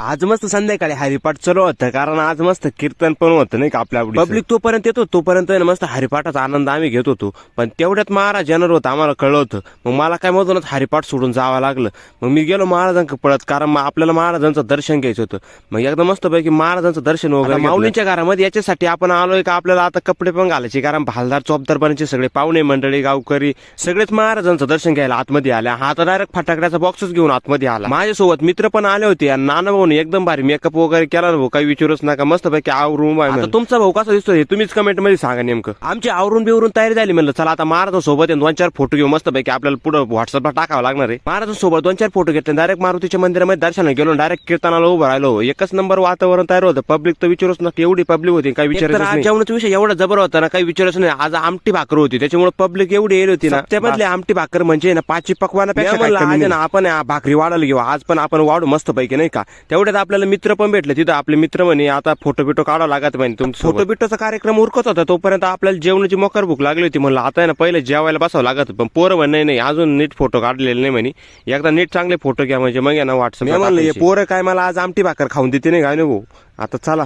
आज मस्त संध्याकाळी हरिपाठ चालू होतं, कारण आज मस्त कीर्तन पण होतं नाही का आपल्या पब्लिक तोपर्यंत येतो तोपर्यंत आहे ना मस्त हरिपाठाचा आनंद आम्ही घेत होतो. पण तेवढ्यात महाराज येणार होतं, आम्हाला कळलं होतं. मग मला काय मधूनच हरिपाठ सोडून जावं लागलं. मग मी गेलो महाराजांकडे पळत, कारण मग आपल्याला महाराजांचं दर्शन घ्यायचं होतं. मग एकदम मस्त पैकी महाराजांचं दर्शन वगैरे माऊलींच्या घरामध्ये याच्यासाठी आपण आलोय का आपल्याला आता कपडे पण घालायचे, कारण भालदार चोपदारपणाचे सगळे पाहुणे मंडळी गावकरी सगळेच महाराजांचं दर्शन घ्यायला आतमध्ये आल्या. हा तर डायरेक्ट फटाकड्याचा बॉक्सच घेऊन आतमध्ये आला. माझ्यासोबत मित्र पण आले होते आणि नाना भाऊ एकदम भारी मेकअप वगैरे केला ना भाऊ, काही विचारूच नका. मस्त पैकी आवरून. आता तुमचा भाऊ कसा दिसतोय तुम्हीच कमेंट मध्ये सांगा. नेमकं आमची आवरून बिवरून तयारी झाली, म्हणलं चला आता महाराजांसोबत 2-4 फोटो घेऊ. मस्त पैकी आपल्याला पुढे व्हॉट्सअपला टाकावं लागणार आहे. महाराजांसोबत 2-4 फोटो घेतले, डायरेक्ट मारुतीच्या मंदिरामध्ये दर्शनाला गेलो, डायरेक्ट कीर्तनाला उभं राहिलो. एकच नंबर वातावरण तयार होतं. पब्लिक तर विचारूच नका, एवढी पब्लिक होती काही विचारायचं नाही. जेवणाचा विषय एवढा जबर होता ना, काही विचारायचं नाही. आज आमटी भाकर होती, त्याच्यामुळे पब्लिक एवढी येईल होती ना. त्यामधले आमटी भाकर म्हणजे ना 5 पकवानापेक्षा आपण भाकरी वाढायला घेऊ. आज पण आपण वाढू मस्त पैकी नाही का. तेवढ्यात आपल्याला मित्र पण भेटले तिथं. आपले मित्र म्हणे आता फोटो बिटो काढावं लागत म्हणे. तुमचा फोटो बिटोचा कार्यक्रम उरकत होता, तोपर्यंत आपल्याला जेवणाची मोकार भूक लागली होती. म्हणलं आता ना पहिले जेवायला बसावं लागत. पण पोरं म्हणे नाही अजून नीट फोटो काढलेले नाही म्हणे, एकदा नीट चांगले फोटो घ्या म्हणजे मग ना व्हॉट्सअप. म्हणलं पोरं काय मला आज आमटी भाकर खाऊन देते नाही काय भाऊ. आता चला.